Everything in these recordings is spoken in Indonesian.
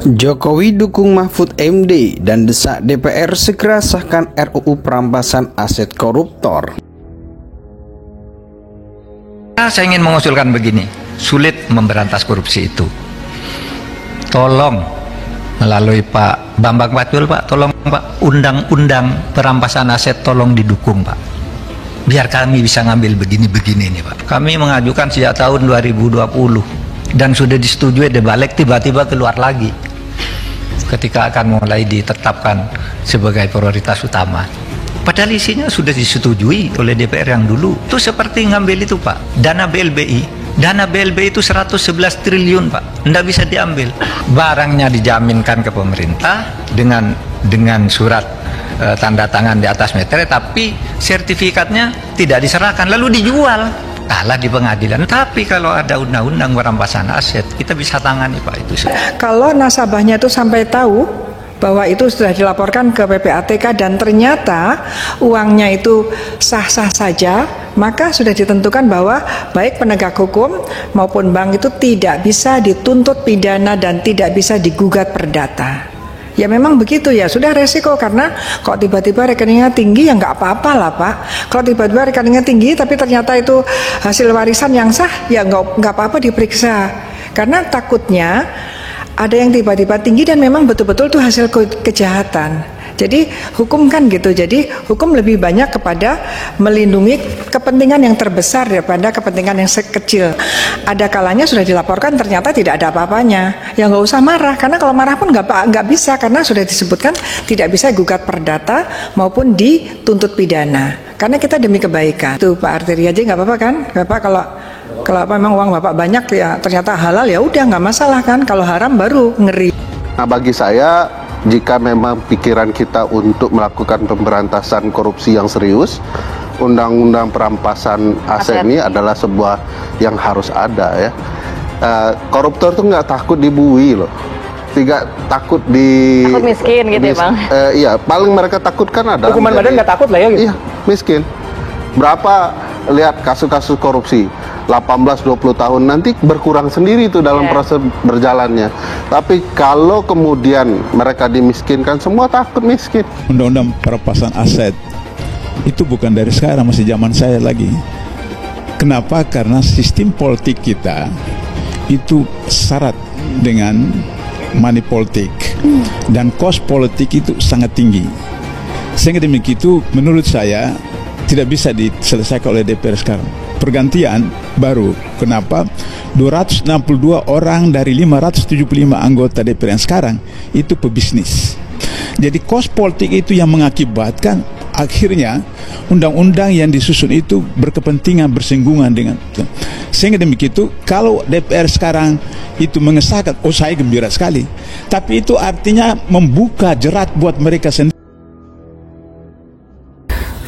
Jokowi dukung Mahfud MD dan desak DPR segera sahkan RUU perampasan aset koruptor. Saya ingin mengusulkan begini, sulit memberantas korupsi itu. Tolong melalui Pak Bambang Pacul, Pak, tolong Pak, undang-undang perampasan aset tolong didukung, Pak. Biar kami bisa ngambil begini-begini nih, Pak. Kami mengajukan sejak tahun 2020 dan sudah disetujui di balik, tiba-tiba keluar lagi ketika akan mulai ditetapkan sebagai prioritas utama. Padahal isinya sudah disetujui oleh DPR yang dulu. Itu seperti ngambil itu, Pak, dana BLBI. Dana BLBI itu 111 triliun, Pak. Nggak bisa diambil. Barangnya dijaminkan ke pemerintah dengan surat tanda tangan di atas meterai, tapi sertifikatnya tidak diserahkan, lalu dijual. Kalah di pengadilan. Tapi kalau ada undang-undang perampasan aset, kita bisa tangani, Pak, itu. Kalau nasabahnya itu sampai tahu bahwa itu sudah dilaporkan ke PPATK dan ternyata uangnya itu sah-sah saja, maka sudah ditentukan bahwa baik penegak hukum maupun bank itu tidak bisa dituntut pidana dan tidak bisa digugat perdata. Ya memang begitu ya, sudah resiko, karena kok tiba-tiba rekeningnya tinggi ya nggak apa-apa lah, Pak. Kalau tiba-tiba rekeningnya tinggi tapi ternyata itu hasil warisan yang sah, ya nggak apa-apa diperiksa. Karena takutnya ada yang tiba-tiba tinggi dan memang betul-betul itu hasil kejahatan. Jadi hukum kan gitu, jadi hukum lebih banyak kepada melindungi kepentingan yang terbesar daripada kepentingan yang sekecil. Ada kalanya sudah dilaporkan ternyata tidak ada apa-apanya, ya nggak usah marah, karena kalau marah pun nggak bisa, karena sudah disebutkan tidak bisa gugat perdata maupun dituntut pidana, karena kita demi kebaikan. Tuh Pak Arteria aja nggak apa-apa kan, Bapak kalau apa memang uang Bapak banyak ya ternyata halal, ya udah nggak masalah kan, kalau haram baru ngeri. Nah, bagi saya, jika memang pikiran kita untuk melakukan pemberantasan korupsi yang serius, undang-undang perampasan aset ini adalah sebuah yang harus ada ya. Koruptor tuh nggak takut dibui loh, tidak takut takut miskin gitu ya Bang? Iya, paling mereka takutkan adalah hukuman badan nggak takut lah ya gitu. Iya, miskin. Berapa lihat kasus-kasus korupsi 18-20 tahun nanti berkurang sendiri itu dalam proses berjalannya. Tapi kalau kemudian mereka dimiskinkan, semua takut miskin. Undang-undang perampasan aset itu bukan dari sekarang, masih zaman saya lagi. Kenapa? Karena sistem politik kita itu syarat dengan money politik dan cost politik itu sangat tinggi. Sehingga demikian itu menurut saya tidak bisa diselesaikan oleh DPR sekarang. Pergantian baru. Kenapa? 262 orang dari 575 anggota DPR yang sekarang itu pebisnis. Jadi kos politik itu yang mengakibatkan akhirnya undang-undang yang disusun itu berkepentingan bersinggungan dengan itu. Sehingga demikian itu kalau DPR sekarang itu mengesahkan, oh saya gembira sekali. Tapi itu artinya membuka jerat buat mereka sendiri.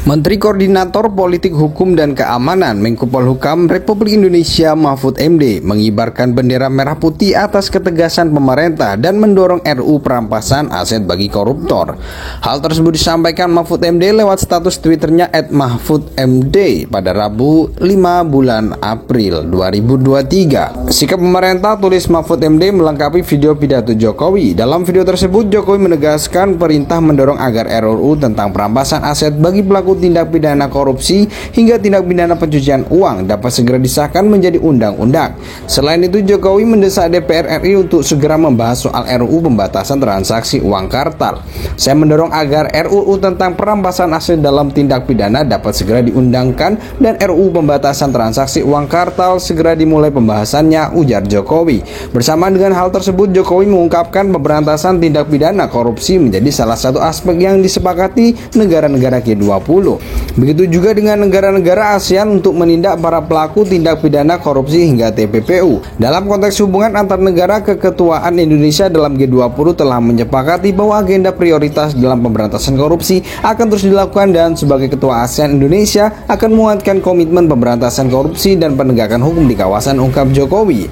Menteri Koordinator Politik Hukum dan Keamanan Menko Polhukam Republik Indonesia Mahfud MD mengibarkan bendera merah putih atas ketegasan pemerintah dan mendorong RUU perampasan aset bagi koruptor. Hal tersebut disampaikan Mahfud MD lewat status Twitternya @mahfudmd pada Rabu 5 bulan April 2023. Sikap pemerintah, tulis Mahfud MD melengkapi video pidato Jokowi. Dalam video tersebut Jokowi menegaskan perintah mendorong agar RUU tentang perampasan aset bagi pelaku tindak pidana korupsi hingga tindak pidana pencucian uang dapat segera disahkan menjadi undang-undang. Selain itu Jokowi mendesak DPR RI untuk segera membahas soal RUU pembatasan transaksi uang kartal. Saya mendorong agar RUU tentang perampasan aset dalam tindak pidana dapat segera diundangkan dan RUU pembatasan transaksi uang kartal segera dimulai pembahasannya, ujar Jokowi. Bersamaan dengan hal tersebut Jokowi mengungkapkan pemberantasan tindak pidana korupsi menjadi salah satu aspek yang disepakati negara-negara G20. Begitu juga dengan negara-negara ASEAN untuk menindak para pelaku tindak pidana korupsi hingga TPPU. Dalam konteks hubungan antar negara, keketuaan Indonesia dalam G20 telah menyepakati bahwa agenda prioritas dalam pemberantasan korupsi akan terus dilakukan dan sebagai ketua ASEAN Indonesia akan menguatkan komitmen pemberantasan korupsi dan penegakan hukum di kawasan, ungkap Jokowi.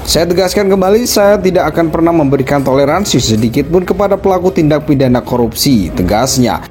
Saya tegaskan kembali, saya tidak akan pernah memberikan toleransi sedikit pun kepada pelaku tindak pidana korupsi, tegasnya.